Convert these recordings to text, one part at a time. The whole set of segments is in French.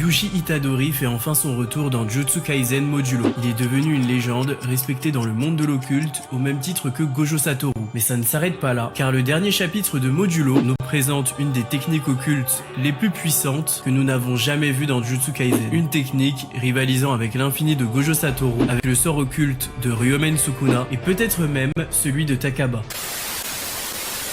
Yuji Itadori fait enfin son retour dans Jujutsu Kaisen Modulo. Il est devenu une légende, respecté dans le monde de l'occulte, au même titre que Gojo Satoru. Mais ça ne s'arrête pas là, car le dernier chapitre de Modulo nous présente une des techniques occultes les plus puissantes que nous n'avons jamais vues dans Jujutsu Kaisen. Une technique rivalisant avec l'infini de Gojo Satoru, avec le sort occulte de Ryomen Sukuna, et peut-être même celui de Takaba.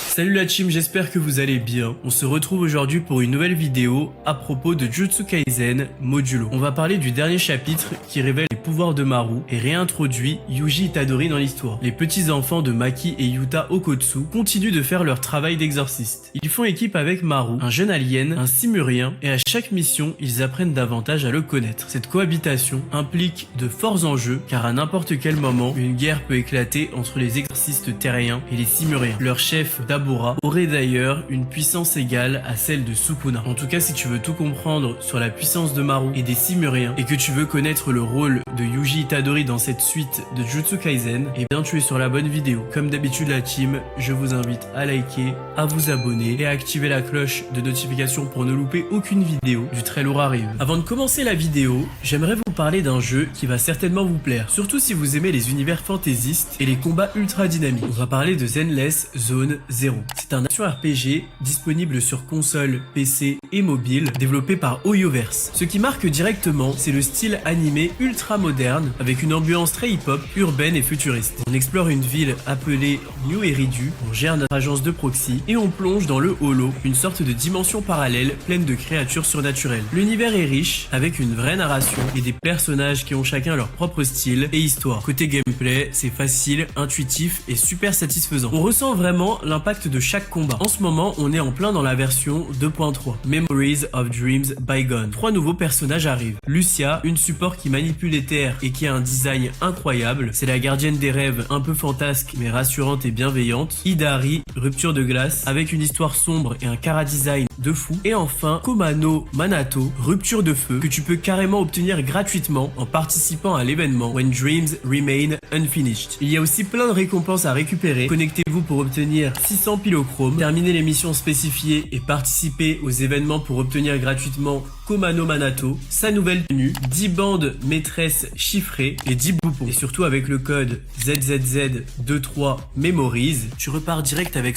Salut la team, j'espère que vous allez bien. On se retrouve aujourd'hui pour une nouvelle vidéo à propos de Jujutsu Kaisen Modulo. On va parler du dernier chapitre qui révèle les pouvoirs de Maru et réintroduit Yuji Itadori dans l'histoire. Les petits enfants de Maki et Yuta Okotsu continuent de faire leur travail d'exorciste. Ils font équipe avec Maru, un jeune alien, un simurien, et à chaque mission, ils apprennent davantage à le connaître. Cette cohabitation implique de forts enjeux, car à n'importe quel moment, une guerre peut éclater entre les exorcistes terriens et les simuriens. Leur chef, Dabura, aurait d'ailleurs une puissance égale à celle de Sukuna. En tout cas, si tu veux tout comprendre sur la puissance de Maru et des simuriens, et que tu veux connaître le rôle de Yuji Itadori dans cette suite de Jujutsu Kaisen, et bien tu es sur la bonne vidéo. Comme d'habitude la team, je vous invite à liker, à vous abonner et à activer la cloche de notification pour ne louper aucune vidéo du très lourd arrive. Avant de commencer la vidéo, j'aimerais vous parler d'un jeu qui va certainement vous plaire, surtout si vous aimez les univers fantaisistes et les combats ultra dynamiques. On va parler de Zenless Zone Zero. C'est un action RPG disponible sur console, PC et mobile, développé par Hoyoverse. Ce qui marque directement, c'est le style animé ultra moderne, avec une ambiance très hip-hop, urbaine et futuriste. On explore une ville appelée New Eridu, on gère notre agence de proxy, et on plonge dans le Holo, une sorte de dimension parallèle pleine de créatures surnaturelles. L'univers est riche, avec une vraie narration et des personnages qui ont chacun leur propre style et histoire. Côté gameplay, c'est facile, intuitif et super satisfaisant. On ressent vraiment l'impact de chaque combat. En ce moment, on est en plein dans la version 2.3, Memories of Dreams Bygone. 3 nouveaux personnages arrivent. Lucia, une support qui manipule les terres et qui a un design incroyable. C'est la gardienne des rêves, un peu fantasque mais rassurante et bienveillante. Hidari, rupture de glace, avec une histoire sombre et un chara-design de fou. Et enfin, Komano Manato, rupture de feu, que tu peux carrément obtenir gratuitement en participant à l'événement When Dreams Remain Unfinished. Il y a aussi plein de récompenses à récupérer. Connectez-vous pour obtenir 600 pilochrome, terminer les missions spécifiées et participer aux événements pour obtenir gratuitement Komano Manato, sa nouvelle tenue, 10 bandes maîtresses chiffrées et 10 boupons. Et surtout avec le code ZZZ23 Memories, tu repars direct avec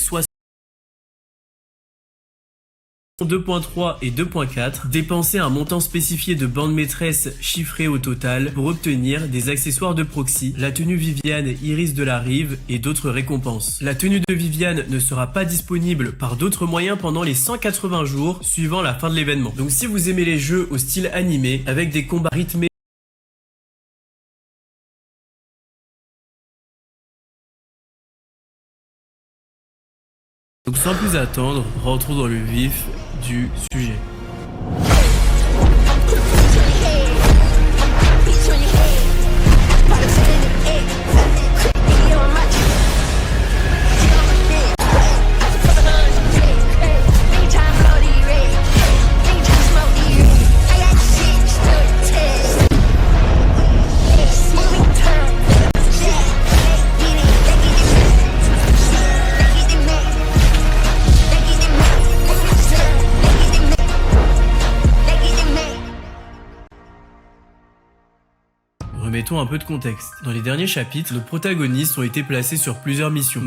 2.3 et 2.4, dépenser un montant spécifié de bandes maîtresses chiffrées au total pour obtenir des accessoires de proxy, la tenue Viviane Iris de la Rive et d'autres récompenses. La tenue de Viviane ne sera pas disponible par d'autres moyens pendant les 180 jours suivant la fin de l'événement. Donc si vous aimez les jeux au style animé avec des combats rythmés, donc sans plus attendre, rentrons dans le vif du sujet. Remettons un peu de contexte. Dans les derniers chapitres, nos protagonistes ont été placés sur plusieurs missions.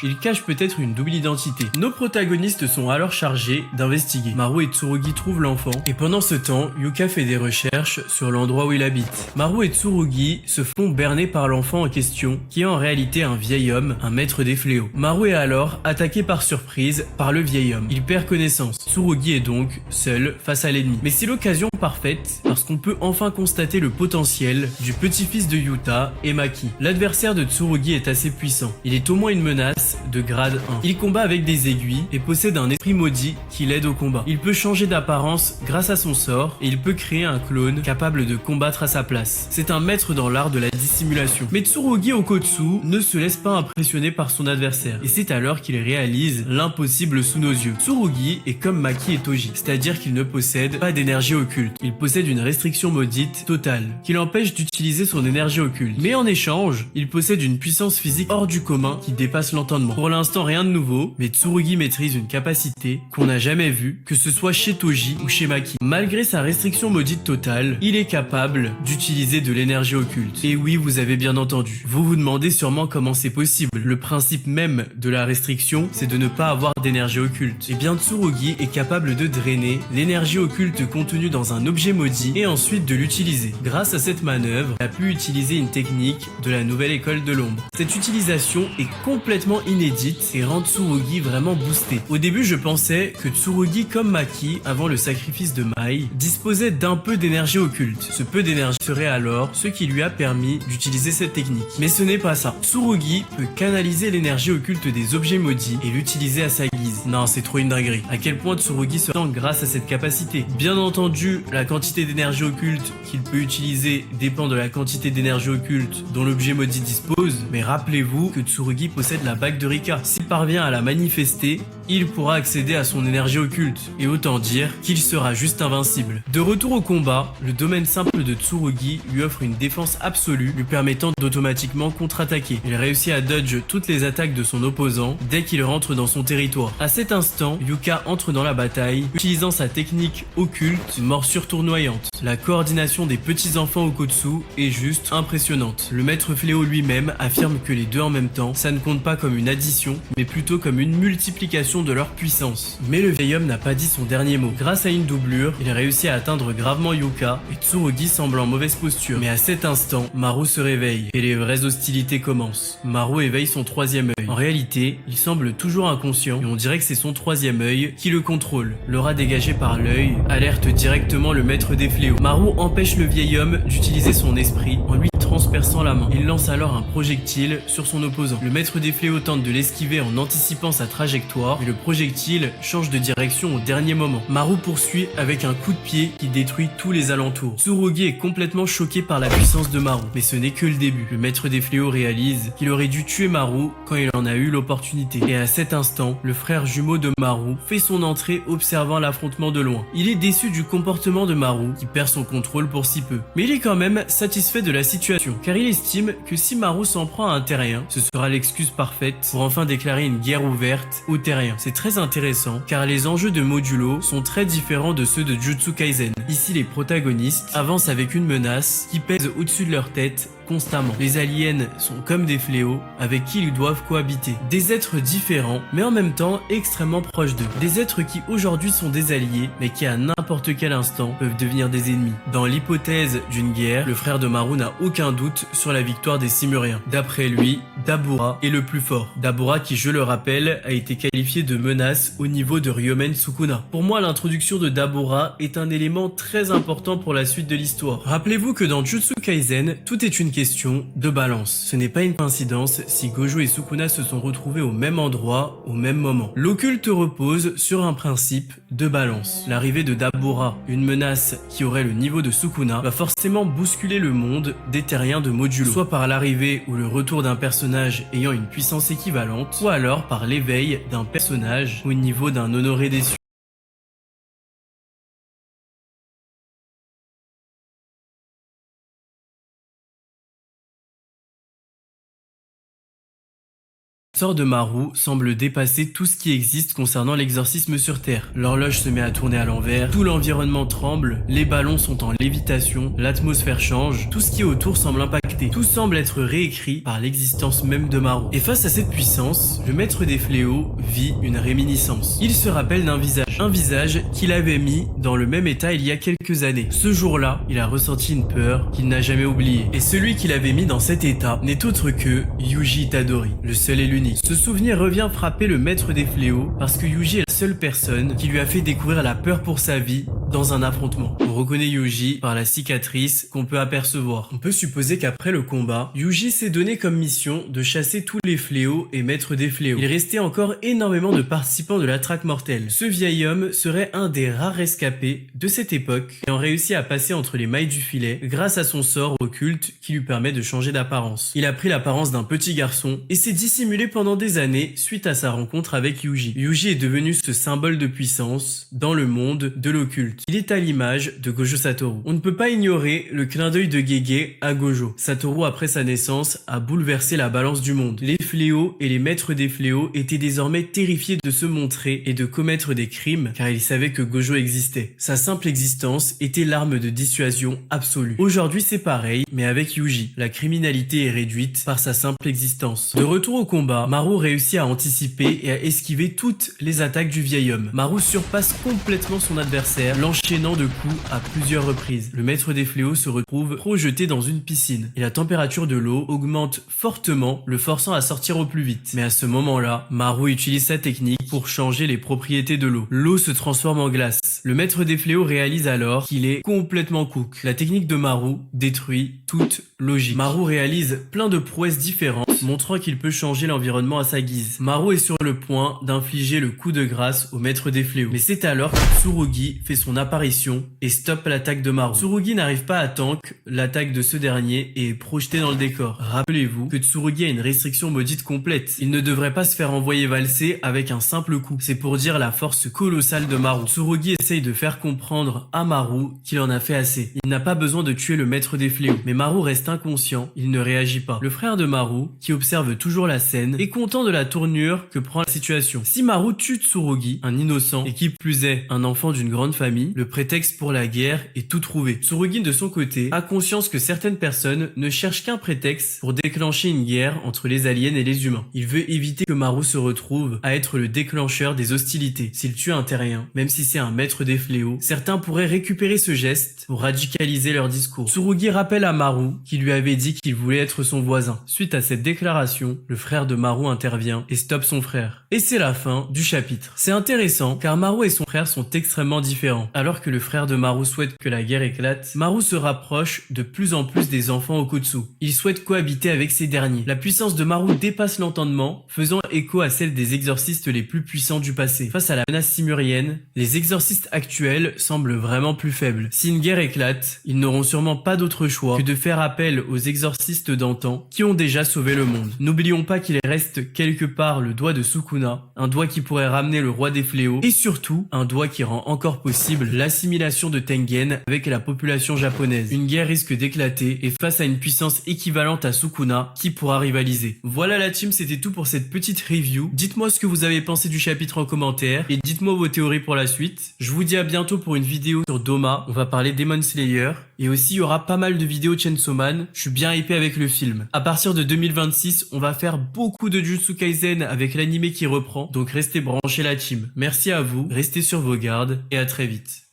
Il cache peut-être une double identité. Nos protagonistes sont alors chargés d'investiguer. Maru et Tsurugi trouvent l'enfant, et pendant ce temps, Yuka fait des recherches sur l'endroit où il habite. Maru et Tsurugi se font berner par l'enfant en question, qui est en réalité un vieil homme, un maître des fléaux. Maru est alors attaqué par surprise par le vieil homme. Il perd connaissance. Tsurugi est donc seul face à l'ennemi. Mais c'est l'occasion parfaite, parce qu'on peut enfin constater le potentiel du petit-fils de Yuta et Maki. L'adversaire de Tsurugi est assez puissant. Il est au moins une menace menace de grade 1. Il combat avec des aiguilles et possède un esprit maudit qui l'aide au combat. Il peut changer d'apparence grâce à son sort et il peut créer un clone capable de combattre à sa place. C'est un maître dans l'art de la dissimulation. Mais Tsurugi Okotsu ne se laisse pas impressionner par son adversaire et c'est alors qu'il réalise l'impossible sous nos yeux. Tsurugi est comme Maki et Toji, c'est-à-dire qu'il ne possède pas d'énergie occulte. Il possède une restriction maudite totale qui l'empêche d'utiliser son énergie occulte. Mais en échange, il possède une puissance physique hors du commun qui dépasse l'entendement. Pour l'instant, rien de nouveau, mais Tsurugi maîtrise une capacité qu'on n'a jamais vue, que ce soit chez Toji ou chez Maki. Malgré sa restriction maudite totale, il est capable d'utiliser de l'énergie occulte. Et oui, vous avez bien entendu. Vous vous demandez sûrement comment c'est possible. Le principe même de la restriction, c'est de ne pas avoir d'énergie occulte. Et bien Tsurugi est capable de drainer l'énergie occulte contenue dans un objet maudit et ensuite de l'utiliser. Grâce à cette manœuvre, il a pu utiliser une technique de la nouvelle école de l'ombre. Cette utilisation est complètement inédite et rend Tsurugi vraiment boosté. Au début, je pensais que Tsurugi, comme Maki, avant le sacrifice de Mai, disposait d'un peu d'énergie occulte. Ce peu d'énergie serait alors ce qui lui a permis d'utiliser cette technique. Mais ce n'est pas ça. Tsurugi peut canaliser l'énergie occulte des objets maudits et l'utiliser à sa guise. Non, c'est trop une dinguerie. À quel point Tsurugi se sent grâce à cette capacité. Bien entendu, la quantité d'énergie occulte qu'il peut utiliser dépend de la quantité d'énergie occulte dont l'objet maudit dispose, mais rappelez-vous que Tsurugi possède la bague de Rika. S'il parvient à la manifester, il pourra accéder à son énergie occulte, et autant dire qu'il sera juste invincible. De retour au combat, le domaine simple de Tsurugi lui offre une défense absolue, lui permettant d'automatiquement contre-attaquer. Il réussit à dodge toutes les attaques de son opposant dès qu'il rentre dans son territoire. À cet instant, Yuka entre dans la bataille, utilisant sa technique occulte, morsure tournoyante. La coordination des petits enfants Okotsu est juste impressionnante. Le maître fléau lui-même affirme que les deux en même temps, ça ne compte pas comme une addition, mais plutôt comme une multiplication de leur puissance. Mais le vieil homme n'a pas dit son dernier mot. Grâce à une doublure, il réussit à atteindre gravement Yuka et Tsurugi semble en mauvaise posture. Mais à cet instant, Maru se réveille et les vraies hostilités commencent. Maru éveille son troisième œil. En réalité, il semble toujours inconscient et on dirait que c'est son troisième œil qui le contrôle. L'aura dégagée par l'œil alerte directement le maître des fléaux. Maru empêche le vieil homme d'utiliser son esprit en lui transperçant la main. Il lance alors un projectile sur son opposant. Le maître des fléaux tente de l'esquiver en anticipant sa trajectoire, mais le projectile change de direction au dernier moment. Maru poursuit avec un coup de pied qui détruit tous les alentours. Tsurugi est complètement choqué par la puissance de Maru, mais ce n'est que le début. Le maître des fléaux réalise qu'il aurait dû tuer Maru quand il en a eu l'opportunité. Et à cet instant, le frère jumeau de Maru fait son entrée observant l'affrontement de loin. Il est déçu du comportement de Maru, qui perd son contrôle pour si peu. Mais il est quand même satisfait de la situation, car il estime que si Maru s'en prend à un terrien, ce sera l'excuse parfaite pour enfin déclarer une guerre ouverte aux terriens. C'est très intéressant, car les enjeux de Modulo sont très différents de ceux de Jujutsu Kaisen. Ici, les protagonistes avancent avec une menace qui pèse au-dessus de leur tête constamment. Les aliens sont comme des fléaux avec qui ils doivent cohabiter. Des êtres différents, mais en même temps extrêmement proches d'eux. Des êtres qui aujourd'hui sont des alliés, mais qui à n'importe quel instant peuvent devenir des ennemis. Dans l'hypothèse d'une guerre, le frère de Maru n'a aucun doute sur la victoire des Simuriens. D'après lui, Dabura est le plus fort. Dabura qui, je le rappelle, a été qualifié de menace au niveau de Ryomen Sukuna. Pour moi, l'introduction de Dabura est un élément très important pour la suite de l'histoire. Rappelez-vous que dans Jujutsu Kaisen, tout est une question de balance. Ce n'est pas une coïncidence si Gojo et Sukuna se sont retrouvés au même endroit, au même moment. L'occulte repose sur un principe de balance. L'arrivée de Dabura, une menace qui aurait le niveau de Sukuna, va forcément bousculer le monde des terriens de Modulo. Soit par l'arrivée ou le retour d'un personnage ayant une puissance équivalente, ou alors par l'éveil d'un personnage au niveau d'un honoré des cieux. Le sort de Maru semble dépasser tout ce qui existe concernant l'exorcisme sur Terre. L'horloge se met à tourner à l'envers, tout l'environnement tremble, les ballons sont en lévitation, l'atmosphère change, tout ce qui est autour semble impacté. Tout semble être réécrit par l'existence même de Maru. Et face à cette puissance, le maître des fléaux vit une réminiscence. Il se rappelle d'un visage. Un visage qu'il avait mis dans le même état il y a quelques années. Ce jour-là, il a ressenti une peur qu'il n'a jamais oubliée. Et celui qu'il avait mis dans cet état n'est autre que Yuji Itadori, le seul et l'unique. Ce souvenir revient frapper le maître des fléaux parce que Yuji est seule personne qui lui a fait découvrir la peur pour sa vie dans un affrontement. On reconnaît Yuji par la cicatrice qu'on peut apercevoir. On peut supposer qu'après le combat, Yuji s'est donné comme mission de chasser tous les fléaux et maître des fléaux. Il restait encore énormément de participants de la traque mortelle. Ce vieil homme serait un des rares rescapés de cette époque ayant réussi à passer entre les mailles du filet grâce à son sort occulte qui lui permet de changer d'apparence. Il a pris l'apparence d'un petit garçon et s'est dissimulé pendant des années suite à sa rencontre avec Yuji. Yuji est devenu ce symbole de puissance dans le monde de l'occulte. Il est à l'image de Gojo Satoru. On ne peut pas ignorer le clin d'œil de Gege à Gojo. Satoru, après sa naissance, a bouleversé la balance du monde. Les fléaux et les maîtres des fléaux étaient désormais terrifiés de se montrer et de commettre des crimes car ils savaient que Gojo existait. Sa simple existence était l'arme de dissuasion absolue. Aujourd'hui c'est pareil, mais avec Yuji. La criminalité est réduite par sa simple existence. De retour au combat, Maru réussit à anticiper et à esquiver toutes les attaques du vieil homme. Maru surpasse complètement son adversaire, l'enchaînant de coups à plusieurs reprises. Le maître des fléaux se retrouve projeté dans une piscine et la température de l'eau augmente fortement, le forçant à sortir au plus vite. Mais à ce moment-là, Maru utilise sa technique pour changer les propriétés de l'eau. L'eau se transforme en glace. Le maître des fléaux réalise alors qu'il est complètement cook. La technique de Maru détruit toute logique. Maru réalise plein de prouesses différentes, montrant qu'il peut changer l'environnement à sa guise. Maru est sur le point d'infliger le coup de grâce au maître des fléaux. Mais c'est alors que Tsurugi fait son apparition et stoppe l'attaque de Maru. Tsurugi n'arrive pas à tank l'attaque de ce dernier et est projeté dans le décor. Rappelez-vous que Tsurugi a une restriction maudite complète. Il ne devrait pas se faire envoyer valser avec un simple coup. C'est pour dire la force colossale de Maru. Tsurugi essaye de faire comprendre à Maru qu'il en a fait assez. Il n'a pas besoin de tuer le maître des fléaux. Mais Maru reste inconscient, il ne réagit pas. Le frère de Maru, qui observe toujours la scène, est content de la tournure que prend la situation. Si Maru tue Tsurugi, un innocent, et qui plus est, un enfant d'une grande famille, le prétexte pour la guerre est tout trouvé. Tsurugi, de son côté, a conscience que certaines personnes ne cherchent qu'un prétexte pour déclencher une guerre entre les aliens et les humains. Il veut éviter que Maru se retrouve à être le déclencheur des hostilités. S'il tue un terrien, même si c'est un maître des fléaux, certains pourraient récupérer ce geste pour radicaliser leur discours. Tsurugi rappelle à Maru qui lui avait dit qu'il voulait être son voisin. Suite à cette déclaration, le frère de Maru intervient et stoppe son frère. Et c'est la fin du chapitre. C'est intéressant car Maru et son frère sont extrêmement différents. Alors que le frère de Maru souhaite que la guerre éclate, Maru se rapproche de plus en plus des enfants Okutsu. Il souhaite cohabiter avec ces derniers. La puissance de Maru dépasse l'entendement, faisant écho à celle des exorcistes les plus puissants du passé. Face à la menace simurienne, les exorcistes actuels semblent vraiment plus faibles. Si une guerre éclate, ils n'auront sûrement pas d'autre choix que de faire appel aux exorcistes d'antan qui ont déjà sauvé le monde. N'oublions pas qu'il reste quelque part le doigt de Sukuna, un doigt qui pourrait ramener le roi des fléaux, et surtout un doigt qui rend encore possible l'assimilation de Tengen avec la population japonaise. Une guerre risque d'éclater et face à une puissance équivalente à Sukuna, qui pourra rivaliser. Voilà la team, c'était tout pour cette petite review. Dites-moi ce que vous avez pensé du chapitre en commentaire et dites-moi vos théories pour la suite. Je vous dis à bientôt pour une vidéo sur Doma, on va parler Demon Slayer et aussi il y aura pas mal de vidéos de Chainsaw Man. Je suis bien hypé avec le film. À partir de 2026, on va faire beaucoup de Jujutsu Kaisen avec l'anime qui reprend, donc restez branchés la team. Merci à vous, restez sur vos gardes et à très vite.